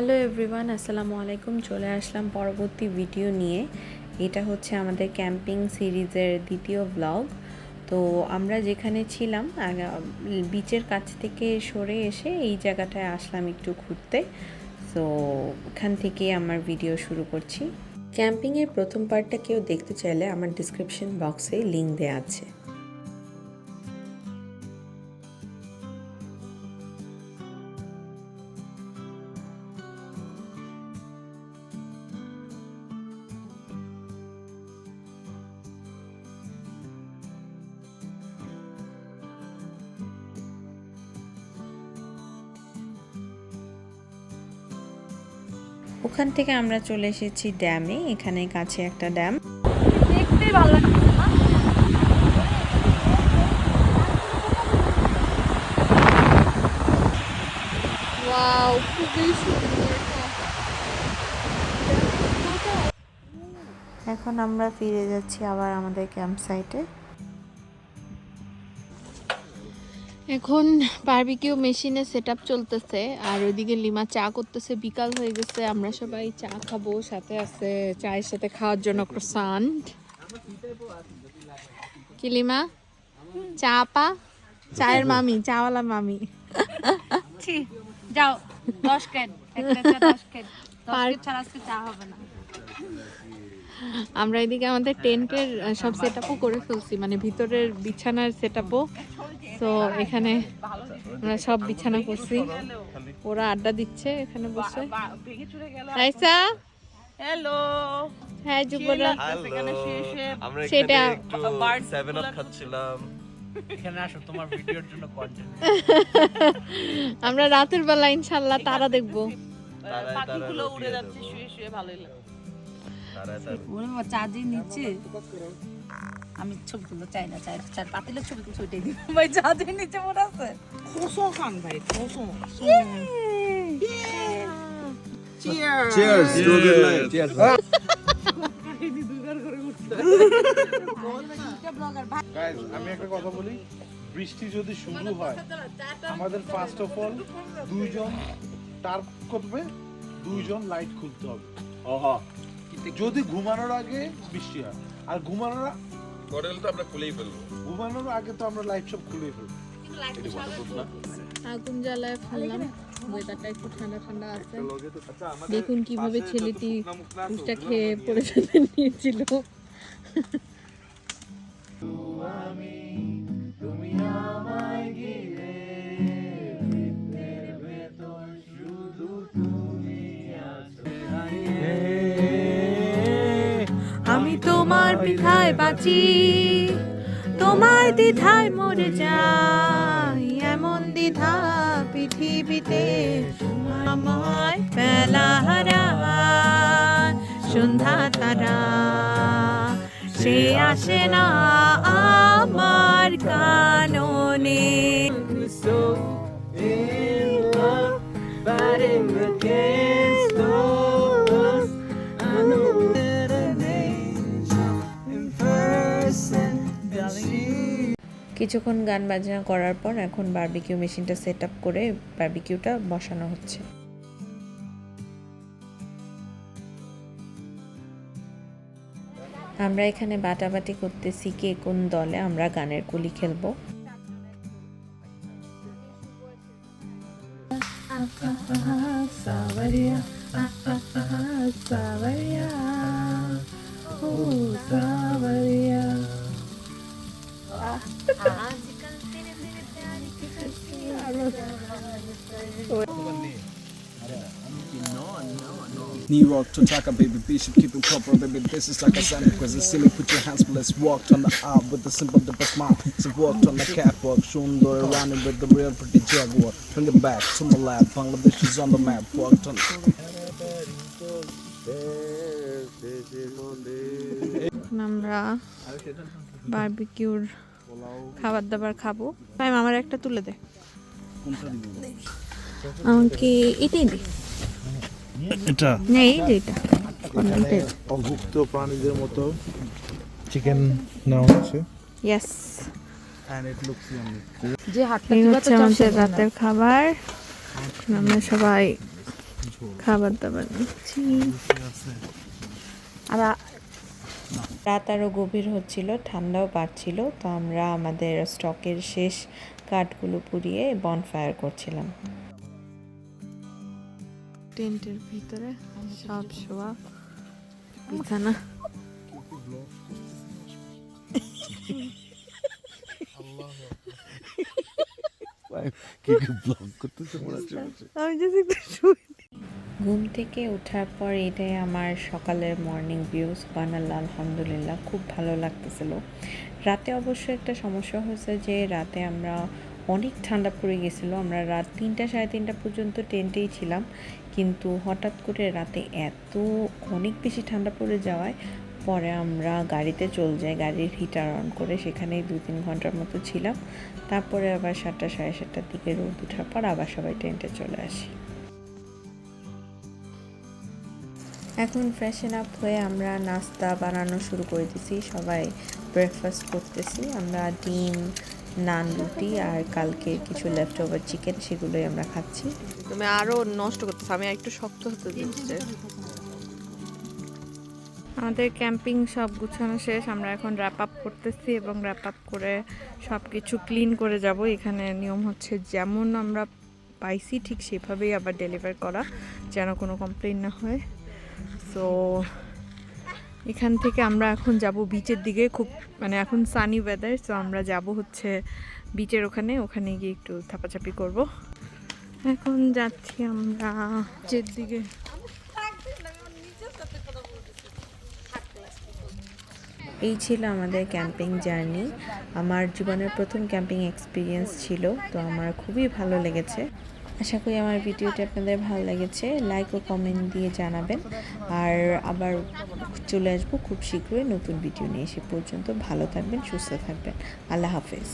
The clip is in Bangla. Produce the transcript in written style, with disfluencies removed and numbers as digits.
হ্যালো এভরিওয়ান, আসসালামু আলাইকুম। চলে আসলাম পরবর্তী ভিডিও নিয়ে। এটা হচ্ছে আমাদের ক্যাম্পিং সিরিজের দ্বিতীয় ব্লগ। তো আমরা যেখানে ছিলাম বিচের কাছ থেকে সরে এসে এই জায়গাটায় আসলাম একটু ঘুরতে। তো ওখান থেকে আমার ভিডিও শুরু করছি। ক্যাম্পিংয়ের প্রথম পার্টটা কেউ দেখতে চাইলে আমার ডিসক্রিপশন বক্সে লিঙ্ক দেওয়া আছে। ওখান থেকে আমরা চলে এসেছি ড্যামে। এখানে কাছে একটা ড্যাম। দেখতেই ভালো লাগছে না? ওয়াও, খুবই সুন্দর। এখন আমরা ফিরে যাচ্ছি আবার আমাদের ক্যাম্প সাইটে। এখন বারবিকিউ মেশিনে সেটআপ চলতেছে আর ওইদিকে লিমা চা করতেছে। বিকাল হয়ে গেছে, আমরা সবাই চা খাবো। সাথে আছে চায়ের সাথে খাওয়ার জন্য ক্রোসান্ট। কি লিমা? চা পা? চায়ের মামি, চাওয়ালা মামি। যাও 10 কেন একটা 10 কেন 10 কেন ছাড়া আজকে চা হবে না। আমরা এদিকে আমাদের টেন্টের সব সেটআপও করে ফেলছি, মানে ভিতরের বিছানার সেটআপও। তো এখানে আমরা সব বিছানা করছি। ওরা আড্ডা দিচ্ছে এখানে বসে। আইসা, হ্যালো, হ্যাঁ যুবরা। এখানে শেষে আমরা সেটা এখানে একটু 7 আপ খাচ্ছিলাম। এখানে আসো তোমার ভিডিওর জন্য কন্টেন্ট। আমরা রাতের বেলা ইনশাআল্লাহ তারা দেখবো। পাখিগুলো উড়ে যাচ্ছে শুয়ে শুয়ে, ভালোই লাগে। ওরে বাবা, চার্জিং নিচ্ছে। আমি ছবি তুলতে চাই না, চাই পাতিলের ছবি তুলতে ওইটাই দিব। ভাই চার্জিং নিচ্ছে মনে আছে? খোসো খান ভাই, খোসো। Cheers to a good night. Cheers. Guys, আমি একটা কথা বলি, বৃষ্টি যদি শুরু হয় আমাদের ফার্স্ট অফ অল দুইজন টার্প করবে, দুইজন লাইট খুলতে হবে। যদি ঘুমানোর আগে বৃষ্টি হয়, আর ঘুমানোর আগে তো আমরা লাইট সব খুলে ফেলবো। আগুন জ্বালায় ফেললাম। ওয়েদারটা একটু ঠান্ডা ঠান্ডা আছে। দেখুন কিভাবে ছেলেটি ফুচকা খেয়ে পরিচয় নিয়েছিল। আমি তোমার পিঠায় বাঁচি, তোমার দ্বিধায় মরে যাই। এমন দ্বিধা পৃথিবীতে আমায় বেলা হারা সন্ধ্যা তারা সে আসে না আমার কাননে। কিছুক্ষণ গান বাজনা করার পর এখন বারবিকিউ মেশিনটা সেট আপ করে বারবিকিউটা বসানো হচ্ছে। আমরা এখানে বাটাবাটি করতেছি কে কোন দলে আমরা গানের কলি খেলবো। New York to Taka, baby, B should keep it proper, baby. This is like a Santa Claus. It's silly, put your hands, but let's walk on the aisle with a simple dip of smile. So walked on the catwalk, Shundor running with the real pretty Jaguar. Bring it back to my lab, Bangladesh is on the map. Walked on. এখন আমরা বারবিকিউর খাবার দাবার খাবো। ভাই আমার একটা তুলে দে। আমাকে এটাই দে। এটা না এই যে এটা অভুক্ত প্রাণীদের মতো চিকেন নেওয়া হচ্ছে। Yes, and it looks yummy. এই হচ্ছে আমাদের রাতের খাবার। আমরা সবাই খাবার দাবার নিচ্ছি। আর রাত আরও গভীর হচ্ছিল, ঠান্ডাও বাড়ছিল, তো আমরা আমাদের স্টকের শেষ কাঠগুলো পুড়িয়ে বনফায়ার করছিলাম। টেন্টের ভিতরে সব শোয়া বিছানা। আমি just একটু শুই। ঘুম থেকে ওঠার পর এটাই আমার সকালের মর্নিং ভিউ। সুবহানাল্লাহ, আলহামদুলিল্লাহ, খুব ভালো লাগতেছিল। রাতে অবশ্য একটা সমস্যা হয়েছে যে রাতে আমরা অনেক ঠান্ডা পড়ে গেছিলো। আমরা রাত 3টা সাড়ে 3টা পর্যন্ত টেন্টেই ছিলাম, কিন্তু হঠাৎ করে রাতে অনেক বেশি ঠান্ডা পড়ে যাওয়ায় পরে আমরা গাড়িতে চলে যাই, গাড়ির হিটার অন করে সেখানেই 2-3 ঘন্টার মতো ছিলাম। তারপরে আবার 7টা সাড়ে 7টার দিকে রোদ ওঠার পর আবার সবাই টেন্টে চলে আসি। এখন ফ্রেশন আপ হয়ে আমরা নাস্তা বানানো শুরু করে দিছি। সবাই ব্রেকফাস্ট করতেছি। আমরা ডিম, নান, রুটি আর কালকে কিছু লেফট ওভার চিকেন, সেগুলোই আমরা খাচ্ছি। তুমি আরো নষ্ট করতেছো, আমি একটু শক্ত হতে দিচ্ছি। আমাদের ক্যাম্পিং সব গুছানো শেষ, আমরা এখন র্যাপ আপ করতেছি এবং র্যাপ আপ করে সব কিছু ক্লিন করে যাব। এখানে নিয়ম হচ্ছে যেমন আমরা পাইছি ঠিক সেভাবেই আবার ডেলিভার করা, যেন কোনো কমপ্লেন না হয়। সো এখান থেকে আমরা এখন যাব বিচের দিকে। খুব এখন সানি ওয়েদার, সো আমরা যাব হচ্ছে বিচের ওখানে গিয়ে একটু থাপাচাপি করব। এখন যাচ্ছি আমরা বিচের দিকে। এই ছিল আমাদের ক্যাম্পিং জার্নি। আমার জীবনের প্রথম ক্যাম্পিং এক্সপিরিয়েন্স ছিল, তো আমার খুবই ভালো লেগেছে। আশা করি আমার ভিডিওটি আপনাদের ভালো লেগেছে। লাইক ও কমেন্ট দিয়ে জানাবেন। আর আবার চলে আসবো খুব শীঘ্রই নতুন ভিডিও নিয়ে। সে পর্যন্ত ভালো থাকবেন, সুস্থ থাকবেন। আল্লাহ হাফেজ।